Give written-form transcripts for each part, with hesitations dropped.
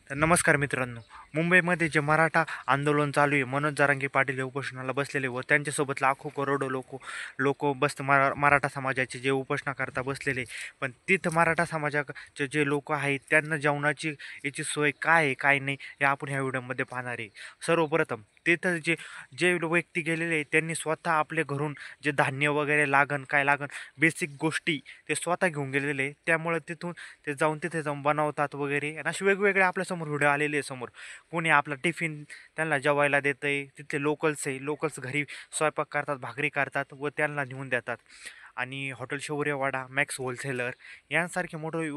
तर नमस्कार मित्रांनो, मुंबईमध्ये जे मराठा आंदोलन चालू आहे, मनोज जरांगे पाटील हे उपोषणाला बसलेले व त्यांच्यासोबत लाखो करोडो लोक लोक बस मराठा समाजाचे जे उपोषणा करता बसलेले. पण तिथं मराठा समाजाचे जे लोक आहेत त्यांना जेवणाची याची सोय काय आहे काय नाही हे आपण ह्या व्हिडिओमध्ये पाहणार आहे. सर्वप्रथम तिथं जे जे व्यक्ती गेलेले आहेत त्यांनी स्वतः आपल्या घरून जे धान्य वगैरे लागन बेसिक गोष्टी ते स्वतः घेऊन गेलेले. त्यामुळे तिथून ते जाऊन तिथे जाऊन बनवतात वगैरे आणि असे वेगवेगळे आपल्यासमोर व्हिडिओ आलेले आहे समोर. कोणी आपला टिफिन त्यांना जेवायला देतं आहे, तिथले लोकल्स आहे, लोकल्स घरी स्वयंपाक करतात, भाकरी करतात व त्यांना नेऊन देतात. आणि हॉटेल शौर्यवाडा, मॅक्स होलसेलर यांसारखे मोठे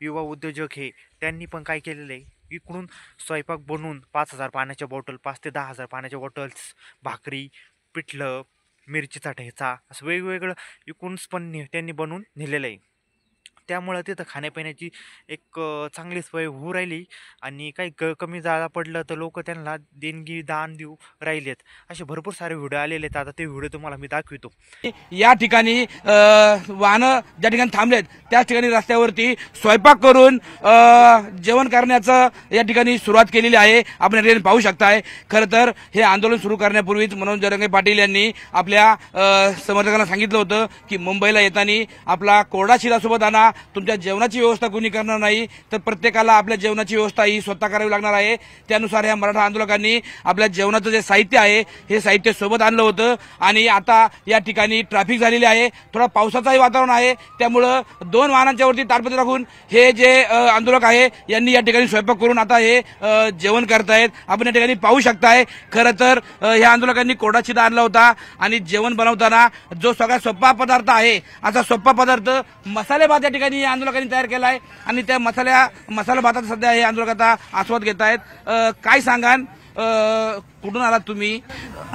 युवा उद्योजक हे त्यांनी पण काय केलेलं आहे, इकडून स्वयंपाक बनवून 5,000 पाण्याच्या बॉटल, 5 ते 10,000 पाण्याच्या बॉटल्स, भाकरी, पिठलं, मिरचीचा ठेचा असं वेगवेगळं इकडूनच पण त्यांनी बनवून नेलेलं आहे. त्यामुळं तिथं खाण्यापिण्याची एक चांगली सोय होऊ राहिली आणि काही कमी जादा पडलं तर लोक त्यांना देणगी दान देऊ राहिलेत. असे भरपूर सारे व्हिडिओ आलेले आहेत. आता ते व्हिडिओ तुम्हाला मी दाखवितो. या ठिकाणी वाहनं ज्या ठिकाणी थांबलेत त्याच ठिकाणी रस्त्यावरती स्वयंपाक करून जेवण करण्याचं या ठिकाणी सुरुवात केलेली आहे. आपण रेल पाहू शकताय. खरं तर हे आंदोलन सुरू करण्यापूर्वीच मनोज जरांगे पाटील यांनी आपल्या समर्थकांना सांगितलं होतं की मुंबईला येताना आपला कोरडा शिरा सोबत आणा. तुमच्या जेवणाची व्यवस्था कोणी करणार नाही तर प्रत्येकाला आपल्या जेवणाची व्यवस्था ही स्वतः करावी लागणार आहे. त्यानुसार ह्या मराठा आंदोलकांनी आपल्या जेवणाचं जे साहित्य आहे हे साहित्य सोबत आणलं होतं. आणि आता या ठिकाणी ट्रॅफिक झालेली आहे, थोडा पावसाचंही वातावरण आहे, त्यामुळं 2 वाहनांच्या वरती ताडपत्री राखून हे जे आंदोलक आहे यांनी या ठिकाणी स्वयंपाक करून आता हे जेवण करतायत. आपण या ठिकाणी पाहू शकताय. खरं तर ह्या आंदोलकांनी कोरडा शिरा आणला होता आणि जेवण बनवताना जो सगळ्यात सोपा पदार्थ आहे असा सोपा पदार्थ मसाले भात या ठिकाणी आंदोलकांनी तयार केला आहे आणि त्या मसाला भाताचा सध्या हे आंदोलक आता आस्वाद घेत आहेत. काय सांगाल, कुठून आलात तुम्ही?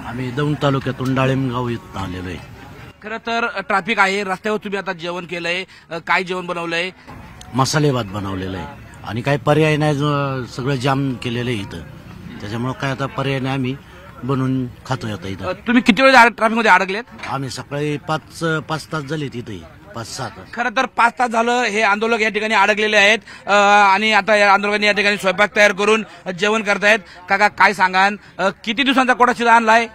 आम्ही दौंड तालुक्यातून डाळिंबगाव इथं आलेलो आहे. खरं तर ट्रॅफिक आहे, रस्त्यावर तुम्ही आता जेवण केलंय, काय जेवण बनवलंय? मसाले भात बनवलेला आहे आणि काही पर्याय नाही, सगळं जाम केलेलं आहे इथं. त्याच्यामुळे काय आता पर्याय नाही, आम्ही बनवून खातोय आता इथं. तुम्ही किती वेळ ट्रॅफिकमध्ये अडकलेत? आम्ही सकाळी 5 तास झाले तिथे, 5-6 तास. खरं तर 5 तास झालं हे आंदोलक या ठिकाणी अडकलेले आहेत आणि आता या आंदोलकांनी या ठिकाणी स्वयंपाक तयार करून जेवण करतायत. काका काय सांगाल, किती दिवसांचा कोरडा शिरा आणलाय?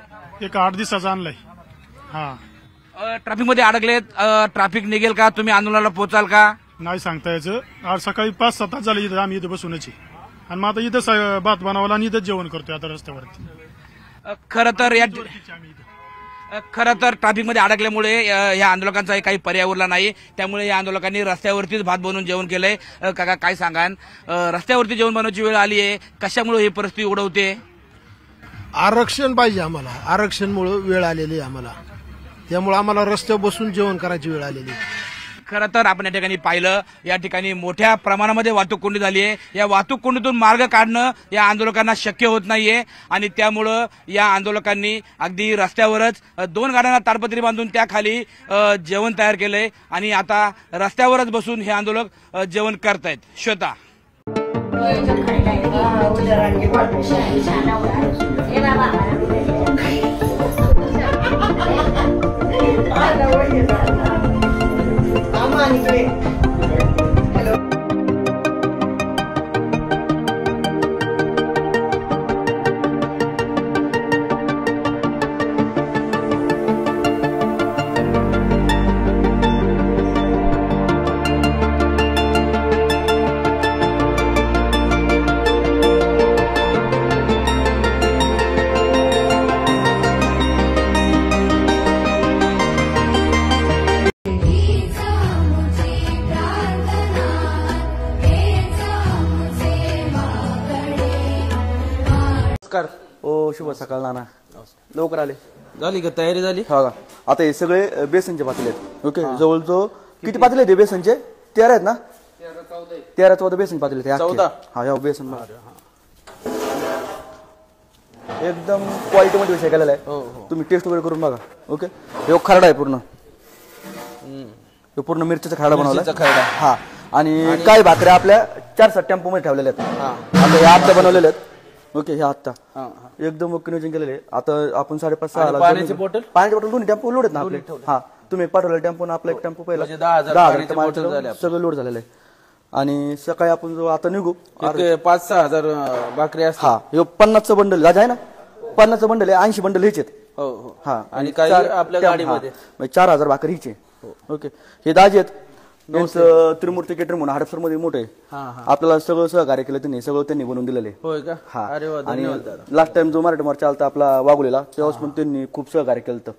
एक 8 दिवसाचा आणलाय. हा, ट्रॅफिकमध्ये अडकलेत, ट्रॅफिक निघेल का? तुम्ही आंदोलनाला पोहोचाल का? नाही सांगता यायचं. आज सकाळी 5-6 तास झाले इथं, आम्ही इथं बसूनच आहे आणि मग आता इथं भात बनवला आणि इथंच जेवण करतोय आता रस्त्यावरती. खरं तर ट्रॅफिकमध्ये अडकल्यामुळे या आंदोलकांचा काही पर्याय उरला नाही. त्यामुळे या आंदोलकांनी रस्त्यावरतीच भात बनवून जेवण केलंय. काका काय सांगाल, रस्त्यावरती जेवण बनवायची वेळ आली आहे, कशामुळे ही परिस्थिती ओढवते? आरक्षण पाहिजे आम्हाला, आरक्षणमुळे वेळ आलेली आहे आम्हाला, त्यामुळे आम्हाला रस्त्यावर बसून जेवण करायची वेळ आलेली. खरं तर आपण या ठिकाणी पाहिलं, या ठिकाणी मोठ्या प्रमाणामध्ये वाहतूक कोंडी झाली आहे. या वाहतूक कोंडीतून मार्ग काढणं या आंदोलकांना शक्य होत नाहीये आणि त्यामुळं या आंदोलकांनी अगदी रस्त्यावरच 2 गाड्यांना ताडपत्री बांधून त्याखाली जेवण तयार केलंय आणि आता रस्त्यावरच बसून हे आंदोलक जेवण करतायत. श्वेता, ओ शुभ सकाळ नाना, लवकर आले. झाली का तयारी झाली? हा का, आता हे सगळे बेसनचे पातेले आहेत. ओके, जवळजवळ किती पातेले आहेत बेसनचे? 13 आहेत ना? 13-14 बेसन पातेले आहेत. 14? हा, या बेसन एकदम क्वालिटी मध्ये विषय केलेला आहे. तुम्ही टेस्ट वगैरे करून बघा. ओके, हे खरडा आहे पूर्ण, पूर्ण मिरचीचा खरडा बनवला. हा, आणि काय भाकऱ्या आपल्या 4-7 टेम्पो मध्ये ठेवलेल्या आहेत. आता हे आत्ता बनवलेले आहेत. ओके, हे आत्ता एकदम ओके नियोजन केलेले. आता आपण 5:30-6 पाण्याची बॉटल दोन्ही टेम्पो लोड आहेत ना आपले. हा, तुम्ही पाठवलेला टेम्पो आपला एक टेम्पो पहिला 10,000 सगळं लोड झालेलं आहे. आणि सकाळी आपण जो आता निघू 5-6 हजार भाकरी असतात. हा हे 50चं बंडल आहे ना, 50चं बंडल आहे, 80 बंडल ह्याचे हो हो. हा आणि काही आपल्या गाडीमध्ये 4000 भाकरी हिचे. ओके, हे दाजी आहेत यांचं त्रिमूर्ती केटर म्हणून हडपसर मध्ये मोठे आपल्याला सगळं सहकार्य केलं त्यांनी, सगळं त्यांनी बनवून दिलेले. होय का? हा, अरे वा, आणि धन्यवाद दादा. लास्ट टाइम जो मराठी मोर्चा आलता आपला वागुलेला तेव्हाच पण त्यांनी खूप सहकार्य केलं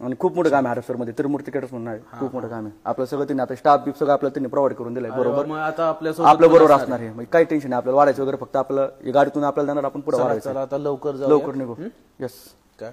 आणि खूप मोठं काम आहे हडपसर मध्ये. त्रिमूर्ती केटर्स म्हणून आहे, खूप मोठं काम आहे आपलं. सगळं त्यांनी आता स्टाफ बीफ सगळं आपल्याला त्यांनी प्रोव्हाइड करून दिलंय बरोबर. मग आता आपल्या बरोबर असणार आहे, म्हणजे काही टेन्शन नाही आपल्याला. वाढायचं वगैरे फक्त आपलं गाडीतून आपल्याला देणार, आपण पुढे वाढायचं. आता लवकर जाऊ, लवकर निघू. येस. काय